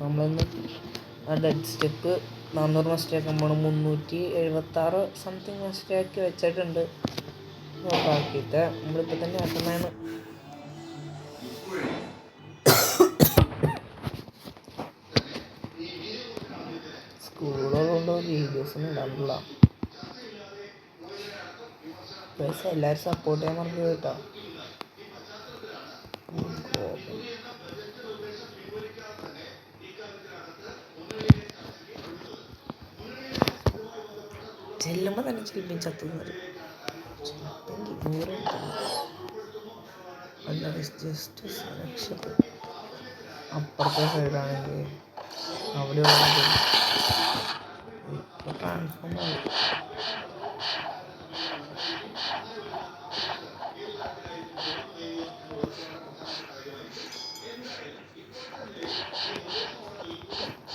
നമ്മളൊന്ന് ആ dead step 400 മസ്റ്റേക്ക് നമ്മൾ 376 സംതിങ് മസ്റ്റേക്ക് വെച്ചിട്ടുണ്ട്. നോക്കാക്കിയിട്ട് നമ്മളിപ്പോൾ തന്നെ ആക്കുന്നതാണ്. സ്കൂളുകളുണ്ടോ വീഡിയോസൊന്നും ഇടാറില്ല. പൈസ എല്ലാവരും സപ്പോർട്ട് ചെയ്യാൻ മറന്നു കേട്ടോ. ചെല്ലുമ്പോൾ തന്നെ ചിലപ്പോൾ ചത്തുന്നത് ജസ്റ്റ് രക്ഷപ്പെട്ടു. അപ്പുറത്തെ സൈഡാണെങ്കിൽ അവിടെ ട്രാൻസ്ഫോം ആയി.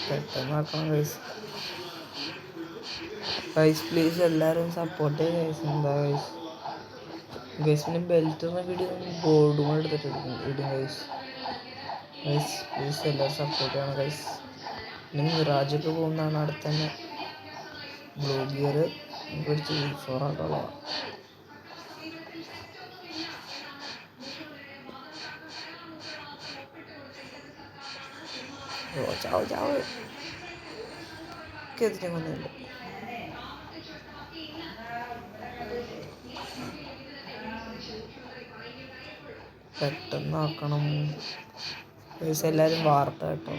പെട്ടെന്നാക്കണം ഗൈസ് പ്ലീസ് എല്ലാവരും സപ്പോർട്ട് ചെയ്യുക ഗൈസ്. എന്താ ഗൈസ് പിന്നെ ബെൽറ്റ് വീഡിയോ ഗോൾഡ് കൂടെ എടുത്തിട്ട് ഇടും ഗൈസ്. പ്ലീസ് എല്ലാവരും സപ്പോർട്ട് ചെയ്യണം ഗൈസ്. പിന്നെ മിറാജൊക്കെ പോകുന്നതാണ് അടുത്ത് തന്നെ. ബ്ലൂ ഗിയർ പിടിച്ച് 4 ആയിട്ടുള്ളതാണ്. ചാവ് എതിരൊന്നുമില്ല. പെട്ടെന്നാക്കണം പൈസ എല്ലാവരും വാർത്ത കേട്ടോ.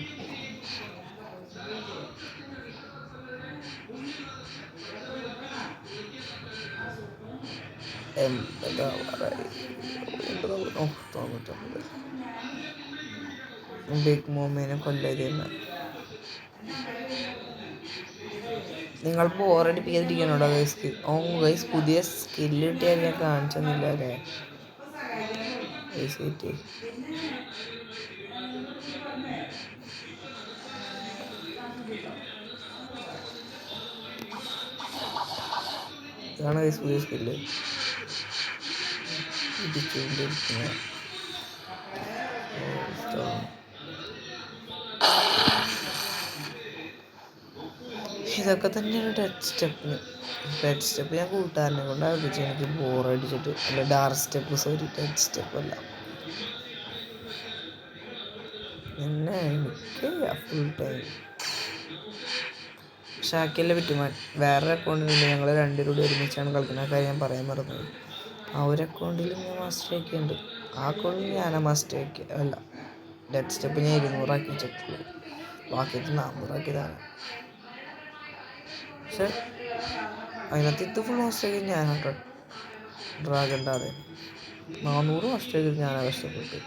ബിഗ് മോമിനെ കൊല്ലരുതെന്ന് നിങ്ങൾ ബോറടിപ്പിക്കാതിരിക്കണോടോ ഗൈസ്. ഗൈസ് പുതിയ സ്കില്ല് കിട്ടിയാൽ ഞാൻ കാണിച്ചെന്നില്ല അല്ലേ ഗൈസ്. ഇതാണ് ഗൈസ് പുതിയ സ്കില്ല്. ഇതൊക്കെ തന്നെയാണ് ഡെഡ് സ്റ്റെപ്പിന്. ഡെഡ് സ്റ്റെപ്പ് ഞാൻ കൂട്ടുകാരനെ കൊണ്ട് ആവശ്യിച്ചു. എനിക്ക് ബോറടിച്ചിട്ട്. അല്ല dark step, sorry dead step അല്ല. പിന്നെ എനിക്ക് ഫുൾ ടൈം ഷാക്കിയല്ലേ പറ്റുമാൻ. വേറെ അക്കൗണ്ടിലുണ്ട്. ഞങ്ങൾ രണ്ടുപേരും കൂടി ഒരുമിച്ചാണ് കളിക്കുന്ന കാര്യം ഞാൻ പറയാൻ മറന്നത്. ആ ഒരു അക്കൗണ്ടിലും ഞാൻ മാസ്റ്റർ ആക്കിയുണ്ട്. ആ അക്കൗണ്ടിൽ ഞാനാ മാസ്റ്റർ ആക്കി. അല്ല ഡെഡ് സ്റ്റെപ്പ് ഞാൻ 200 ആക്കി വെച്ചിട്ടുള്ളൂ. ബാക്കിയിട്ട് 400 ആക്കിയതാണ്. പക്ഷെ അതിനകത്ത് ഇത് ഫുൾ മാസ്റ്റർ ആക്കി ഞാനാട്ടോ. ഡ്രാഗൻ്റെ ആടെ 400 മാസ്റ്റർ ആക്കി ഞാനാ കഷ്ടപ്പെട്ട്.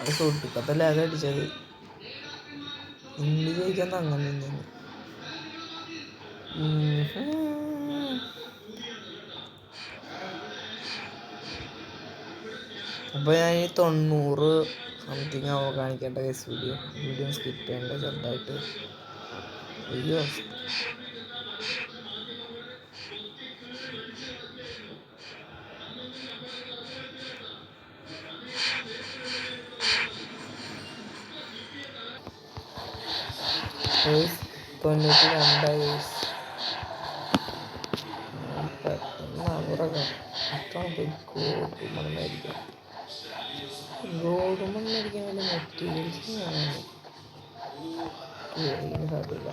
അത് സോട്ടിപ്പത്തെ ലാഗ് അടിച്ചത്. ഇംഗ്ലീഷ് ചോദിക്കാൻ അങ്ങനെ നിന്നു. അപ്പോൾ ഞാൻ ഈ 90 സംതിങ് ആവോ കാണിക്കേണ്ട കേസ്. വീഡിയോ സ്കിപ്പ് ചെയ്യേണ്ട ചെറുതായിട്ട്. അയ്യോ വയസ്സ് 92 പെട്ടെന്ന് അവരൊക്കെ ഗോൾഡുമണ്ണായിരിക്കാം. ഗോൾഡുമണ്ണായിരിക്കാൻ വേണ്ടി മെറ്റീരിയൽസ് സാധ്യത.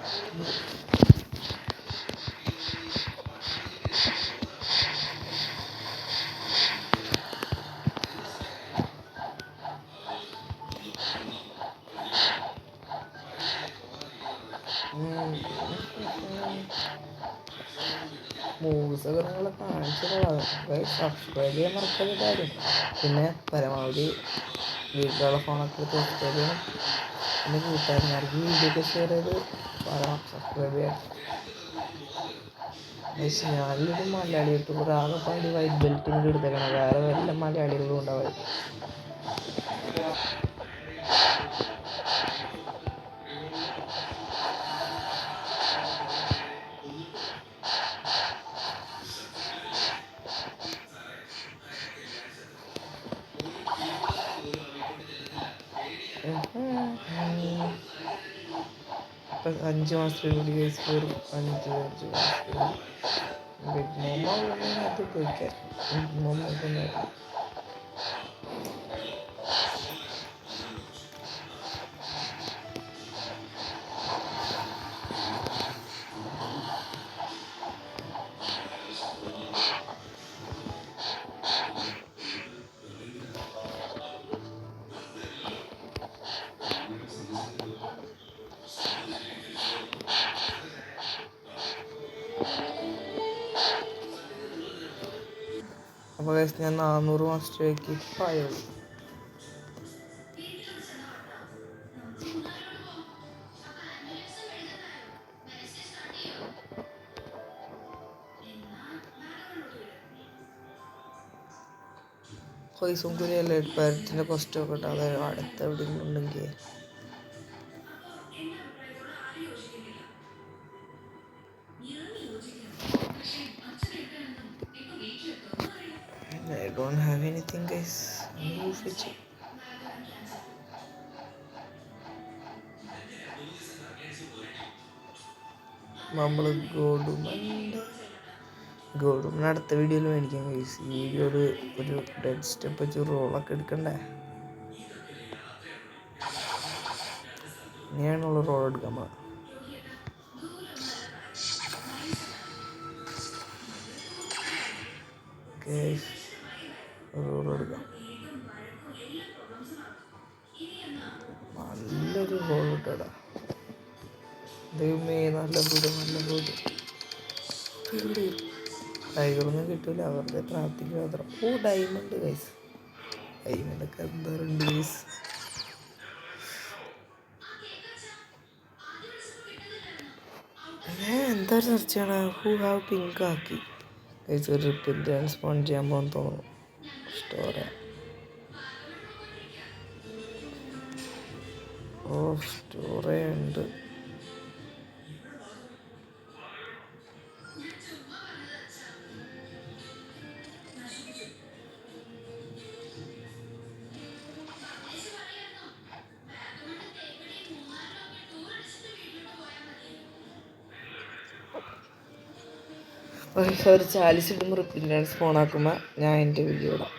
മൂവീസൊക്കെ നിങ്ങളെ കാണിച്ചതാണ്. സബ്സ്ക്രൈബ് ചെയ്യാൻ മറക്കാതെ കാര്യം. പിന്നെ പരമാവധി വീട്ടിലുള്ള ഫോണൊക്കെ സബ്സ്ക്രൈബ് ചെയ്യണം. പിന്നെ കൂട്ടുകാരന്മാർക്ക് വീഡിയോ ഒക്കെ ഷെയർ ചെയ്ത് പറയാം സബ്സ്ക്രൈബ് ചെയ്യാൻ. ഞാനൊരു മലയാളി യൂട്യൂബർ. ആകെപ്പാടി വൈറ്റ് ബെൽറ്റ് കൂടി എടുത്തേക്കണം. വേറെ വല്ല മലയാളികളും ഉണ്ടാവും. 5 മാസത്തിൽ കൂടി ഗൈസ് വെറും 5 മാസത്തിൽ ബിഗ് മോമോ അത് ഉപയോഗിക്കാൻ ബിഗ് മോമോ തന്നെ. അപ്പോൾ ഗൈസ് ഞാൻ 400 മാസ്റ്ററിലേക്ക് ഇപ്പം ആയുള്ളൂ. പൈസയും കൂടി അല്ല പാരറ്റിൻ്റെ കോസ്റ്റൊക്കെ ഇട്ട് അത് അടുത്ത എവിടെയെങ്കിലും ഉണ്ടെങ്കിൽ I don't have anything guys. Move it. നമ്മൾ ഗോൾഡും അടുത്ത വീഡിയോയിൽ മേടിക്കാം ഗൈസ്. ഈ വീഡിയോയിൽ ഒരു ഡെഡ് സ്റ്റെപ്പ് വെച്ച് റോളൊക്കെ എടുക്കണ്ടേ, ഇങ്ങനെയാണുള്ള റോൾ എടുക്കാൻ പോകാം. റോൾ എടുക്കാം, നല്ലൊരു റോൾ ഇട്ടടാ. ദൈവമേ നല്ല ഫുഡ്. ടൈഗറൊന്നും കിട്ടൂല, അവരുടെ ട്രാഫിക് മാത്രം. ഡയമണ്ട് ഗൈസ്, ഡയമണ്ടൊക്കെ എന്തോരുണ്ട് ഗൈസ്. എന്താ സെർച്ച് ചെയ്യണ ഹൂ ഹാവ് പിങ്ക് ആക്കി ഗൈസ്. ഒരു ട്രിപ്പിൽ സ്പോൺ ചെയ്യാൻ പോകാൻ തോന്നുന്നു. സ്റ്റോറേ ഉണ്ട്. ഒരു 40 ഇടുമ്പോൾ റിപ്പിൻ്റെ സ്പോൺ ആക്കുമ്പോൾ ഞാൻ എൻ്റെ വീഡിയോ ഇടാം.